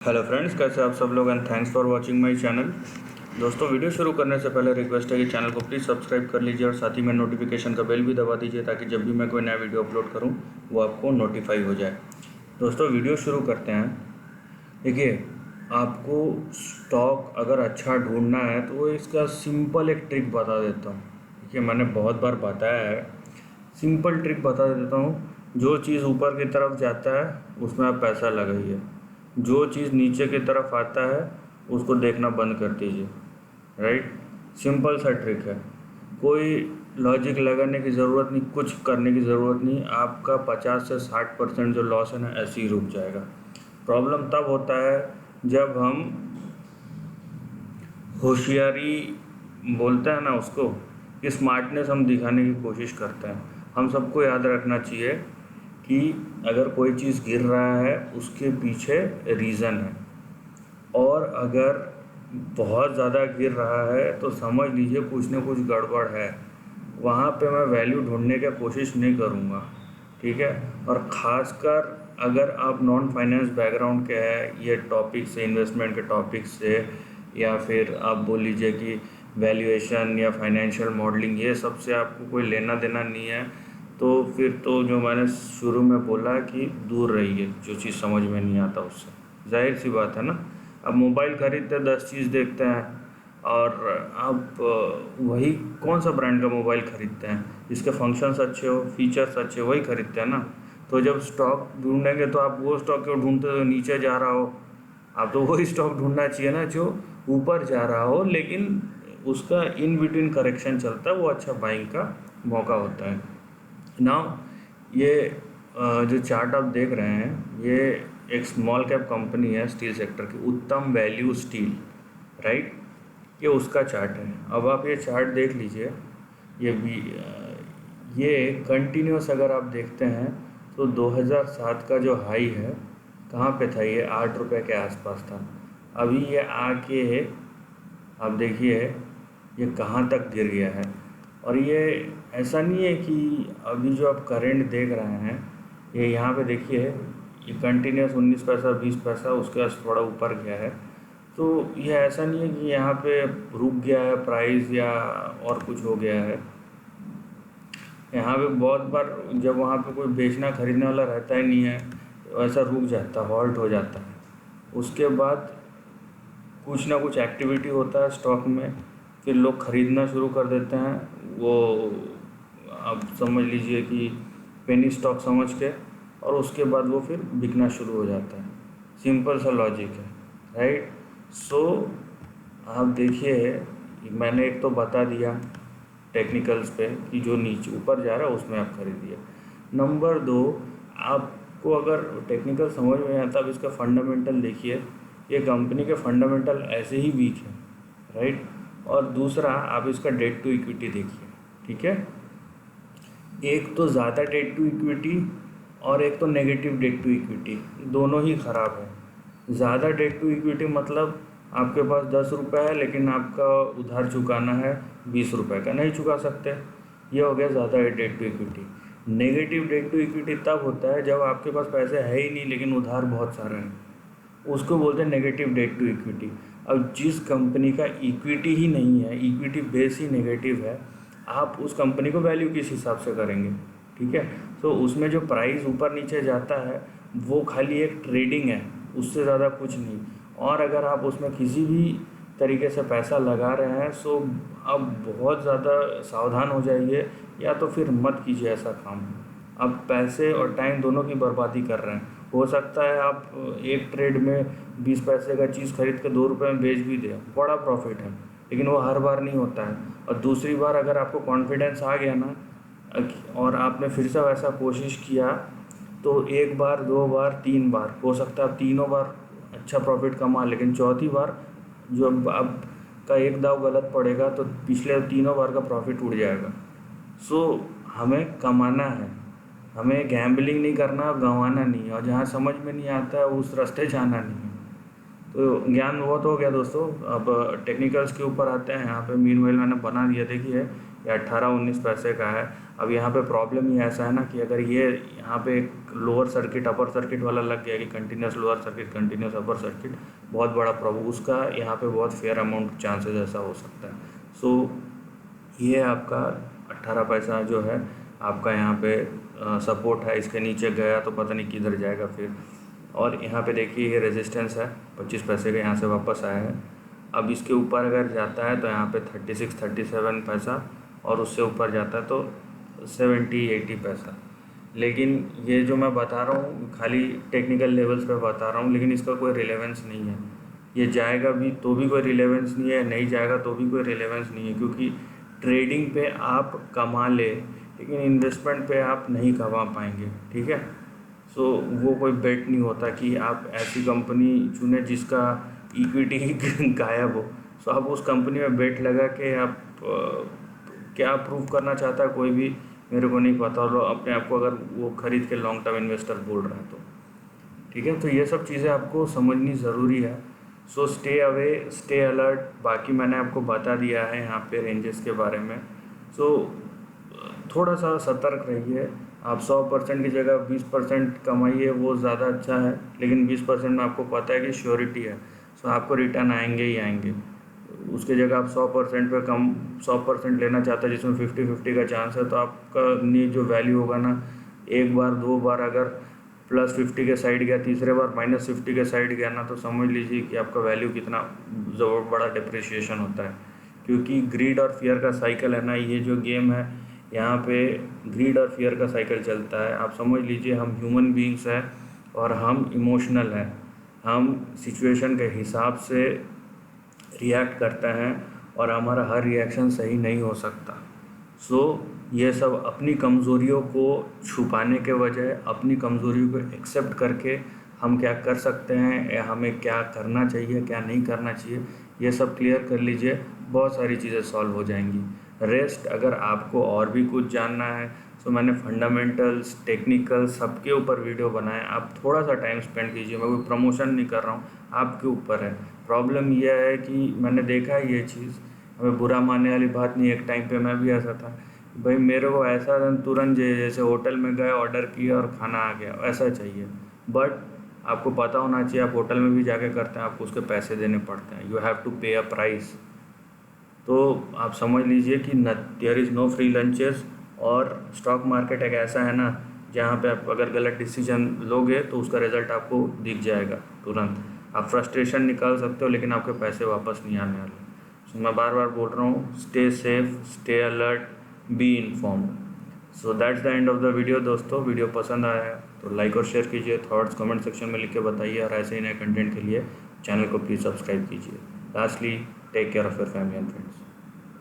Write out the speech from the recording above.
Hello friends, कैसे आप सब लोग and thanks for watching my channel. दोस्तों, वीडियो शुरू करने से पहले रिक्वेस्ट है कि चैनल को प्लीज़ सब्सक्राइब कर लीजिए और साथ ही में नोटिफिकेशन का बेल भी दबा दीजिए ताकि जब भी मैं कोई नया वीडियो अपलोड करूं वो आपको नोटिफाई हो जाए। दोस्तों, वीडियो शुरू करते हैं। देखिए, आपको स्टॉक अगर अच्छा ढूंढना है तो वो इसका सिंपल एक ट्रिक बता देता हूँ। देखिए, मैंने बहुत बार बताया है, सिंपल ट्रिक बता देता हूँ। जो चीज़ ऊपर की तरफ जाता है उसमें आप पैसा लगाइए, जो चीज़ नीचे की तरफ आता है उसको देखना बंद कर दीजिए। राइट, सिंपल सा ट्रिक है, कोई लॉजिक लगाने की ज़रूरत नहीं, कुछ करने की ज़रूरत नहीं। आपका 50 से 60% जो लॉस है ना, ऐसे ही रुक जाएगा। प्रॉब्लम तब होता है जब हम होशियारी बोलते हैं ना उसको, स्मार्टनेस हम दिखाने की कोशिश करते हैं। हम सबको याद रखना चाहिए कि अगर कोई चीज़ गिर रहा है उसके पीछे रीज़न है, और अगर बहुत ज़्यादा गिर रहा है तो समझ लीजिए कुछ ना कुछ गड़बड़ है। वहाँ पे मैं वैल्यू ढूंढने की कोशिश नहीं करूँगा, ठीक है। और ख़ासकर अगर आप नॉन फाइनेंस बैकग्राउंड के हैं, ये टॉपिक से, इन्वेस्टमेंट के टॉपिक से, या फिर आप बोल लीजिए कि वैल्यूएशन या फाइनेंशियल मॉडलिंग, ये सब से आपको कोई लेना देना नहीं है, तो फिर तो जो मैंने शुरू में बोला कि दूर रहिए जो चीज़ समझ में नहीं आता उससे। जाहिर सी बात है ना, अब मोबाइल खरीदते 10 चीज़ देखते हैं और आप वही कौन सा ब्रांड का मोबाइल खरीदते हैं जिसके फंक्शंस अच्छे हो, फीचर्स अच्छे, वही खरीदते हैं ना। तो जब स्टॉक ढूंढेंगे तो आप वो स्टॉक क्यों ढूंढते हो नीचे जा रहा हो? आप तो वही स्टॉक ढूंढना चाहिए ना जो ऊपर जा रहा हो, लेकिन उसका इन बिटवीन करेक्शन चलता है, वो अच्छा बाइंग का मौका होता है ना। ये जो चार्ट आप देख रहे हैं, ये एक स्मॉल कैप कंपनी है स्टील सेक्टर की, उत्तम वैल्यू स्टील, राइट। ये उसका चार्ट है। अब आप ये चार्ट देख लीजिए, ये भी ये कंटिन्यूस अगर आप देखते हैं तो 2007 का जो हाई है, कहाँ पे था ये? 8 रुपये के आसपास था। अभी ये आके आप देखिए ये कहाँ तक गिर गया है। और ये ऐसा नहीं है कि अभी जो आप करंट देख रहे हैं, ये यहाँ पे देखिए, ये कंटिन्यूस 19 पैसा 20 पैसा उसके बाद थोड़ा ऊपर गया है। तो ये ऐसा नहीं है कि यहाँ पे रुक गया है प्राइस या और कुछ हो गया है। यहाँ पे बहुत बार जब वहाँ पे कोई बेचना खरीदने वाला रहता ही नहीं है, तो ऐसा रुक जाता है, हॉल्ट हो जाता है। उसके बाद कुछ ना कुछ एक्टिविटी होता है स्टॉक में, फिर लोग ख़रीदना शुरू कर देते हैं। वो आप समझ लीजिए कि पेनी स्टॉक समझ के, और उसके बाद वो फिर बिकना शुरू हो जाता है। सिंपल सा लॉजिक है, राइट। सो आप देखिए, मैंने एक तो बता दिया टेक्निकल्स पे कि जो नीचे ऊपर जा रहा है उसमें आप खरीदिए। नंबर 2, आपको अगर टेक्निकल समझ में आता है, अब इसका फंडामेंटल देखिए, ये कंपनी के फंडामेंटल ऐसे ही वीक है, राइट। और दूसरा, आप इसका डेट टू इक्विटी देखिए, ठीक है। एक तो ज़्यादा डेट टू इक्विटी और एक तो नेगेटिव डेट टू इक्विटी, दोनों ही ख़राब है। ज़्यादा डेट टू इक्विटी मतलब आपके पास 10 रुपये है लेकिन आपका उधार चुकाना है 20 रुपये का, नहीं चुका सकते, ये हो गया ज़्यादा debt to equity. Negative debt to equity तब होता है जब आपके पास पैसे है ही नहीं लेकिन उधार बहुत सारे हैं, उसको बोलते हैं नेगेटिव डेट टू इक्विटी। अब जिस कंपनी का इक्विटी ही नहीं है, इक्विटी बेस ही नेगेटिव है, आप उस कंपनी को वैल्यू किस हिसाब से करेंगे? ठीक है। तो उसमें जो प्राइस ऊपर नीचे जाता है वो खाली एक ट्रेडिंग है, उससे ज़्यादा कुछ नहीं। और अगर आप उसमें किसी भी तरीके से पैसा लगा रहे हैं सो अब बहुत ज़्यादा सावधान हो जाइए, या तो फिर मत कीजिए ऐसा काम। आप पैसे और टाइम दोनों की बर्बादी कर रहे हैं। हो सकता है आप एक ट्रेड में 20 पैसे का चीज़ खरीद के 2 रुपये में बेच भी दें, बड़ा प्रॉफिट है, लेकिन वो हर बार नहीं होता है। और दूसरी बार अगर आपको कॉन्फिडेंस आ गया ना, और आपने फिर से वैसा कोशिश किया, तो एक बार, दो बार, तीन बार, हो सकता है आप तीनों बार अच्छा प्रॉफिट कमा, लेकिन चौथी बार जो आपका एक दाव गलत पड़ेगा तो पिछले तीनों बार का प्रॉफिट उड़ जाएगा। सो हमें कमाना है, हमें गैम्बलिंग नहीं करना और गंवाना नहीं है, और जहाँ समझ में नहीं आता है उस रास्ते जाना नहीं है। तो ज्ञान बहुत हो गया दोस्तों, अब टेक्निकल्स के ऊपर आते हैं। यहाँ पे मीनवाइल मैंने बना दिया, देखिए ये 18-19 पैसे का है। अब यहाँ पे प्रॉब्लम ही ऐसा है ना कि अगर ये यहाँ पे लोअर सर्किट अपर सर्किट वाला लग गया कि continuous lower circuit continuous upper circuit, बहुत बड़ा प्रॉब्लम, उसका यहाँ पे बहुत फेयर अमाउंट चांसेस ऐसा हो सकता है। सो ये आपका 18 पैसा जो है आपका यहाँ पे सपोर्ट है, इसके नीचे गया तो पता नहीं किधर जाएगा फिर। और यहाँ पे देखिए ये रेजिस्टेंस है 25 पैसे का, यहाँ से वापस आया है। अब इसके ऊपर अगर जाता है तो यहाँ पे 36-37 पैसा, और उससे ऊपर जाता है तो 70-80 पैसा। लेकिन ये जो मैं बता रहा हूँ खाली टेक्निकल लेवल्स पे बता रहा हूँ, लेकिन इसका कोई रिलेवेंस नहीं है। ये जाएगा भी तो भी कोई रिलेवेंस नहीं है, नहीं जाएगा तो भी कोई रिलेवेंस नहीं है, क्योंकि ट्रेडिंग पे आप कमा ले लेकिन इन्वेस्टमेंट पे आप नहीं कमा पाएंगे, ठीक है। सो वो कोई बेट नहीं होता कि आप ऐसी कंपनी चुने जिसका इक्विटी गायब हो। सो आप उस कंपनी में बेट लगा के आप क्या प्रूव करना चाहता है कोई भी मेरे को नहीं पता, और अपने आप को अगर वो खरीद के लॉन्ग टर्म इन्वेस्टर बोल रहा है तो ठीक है। तो ये सब चीज़ें आपको समझनी ज़रूरी है। So stay away, stay alert. बाकी मैंने आपको बता दिया है यहाँ पे रेंजेस के बारे में। सो थोड़ा सा सतर्क रहिए। आप 100% की जगह 20% कमाइए, वो ज़्यादा अच्छा है, लेकिन 20% में आपको पता है कि श्योरिटी है, सो आपको रिटर्न आएंगे ही आएंगे। उसके जगह आप 100% पे कम 100% लेना चाहते हैं जिसमें 50-50 का चांस है, तो आपका जो वैल्यू होगा ना, एक बार दो बार अगर +50 के साइड गया, तीसरे बार -50 के साइड गया ना, तो समझ लीजिए कि आपका वैल्यू कितना बड़ा डिप्रिसिएशन होता है। क्योंकि ग्रीड और फियर का साइकिल है ना, ये जो गेम है यहाँ पे ग्रीड और फियर का साइकिल चलता है। आप समझ लीजिए हम ह्यूमन बीइंग्स हैं और हम इमोशनल हैं, हम सिचुएशन के हिसाब से रिएक्ट करते हैं और हमारा हर रिएक्शन सही नहीं हो सकता। सो ये सब अपनी कमज़ोरियों को छुपाने के बजाय अपनी कमज़ोरियों को एक्सेप्ट करके हम क्या कर सकते हैं या हमें क्या करना चाहिए क्या नहीं करना चाहिए, ये सब क्लियर कर लीजिए, बहुत सारी चीज़ें सॉल्व हो जाएंगी। रेस्ट अगर आपको और भी कुछ जानना है तो मैंने फंडामेंटल्स टेक्निकल सबके ऊपर वीडियो बनाए, आप थोड़ा सा टाइम स्पेंड कीजिए। मैं कोई प्रमोशन नहीं कर रहा हूँ, आपके ऊपर है। प्रॉब्लम यह है कि मैंने देखा है ये चीज़, हमें बुरा मानने वाली बात नहीं। एक टाइम पे मैं भी ऐसा था, भाई मेरे को ऐसा तुरंत जैसे होटल में गए ऑर्डर किया और खाना आ गया, ऐसा चाहिए। बट आपको पता होना चाहिए आप होटल में भी जाके करते हैं, आपको उसके पैसे देने पड़ते हैं, यू हैव टू पे अ प्राइस। तो आप समझ लीजिए कि there is no free lunches. और स्टॉक मार्केट एक ऐसा है ना जहाँ पे आप अगर गलत डिसीजन लोगे तो उसका रिज़ल्ट आपको दिख जाएगा तुरंत। आप फ्रस्ट्रेशन निकाल सकते हो लेकिन आपके पैसे वापस नहीं आने वाले। सो मैं बार बार बोल रहा हूँ, stay safe, stay alert, be informed. So that's the end of the video. दोस्तों वीडियो पसंद आया है तो लाइक और शेयर कीजिए, थॉट्स कमेंट सेक्शन में लिख के बताइए, और ऐसे ही नए कंटेंट के लिए चैनल को प्लीज़ सब्सक्राइब कीजिए। Lastly, take care of your family and friends.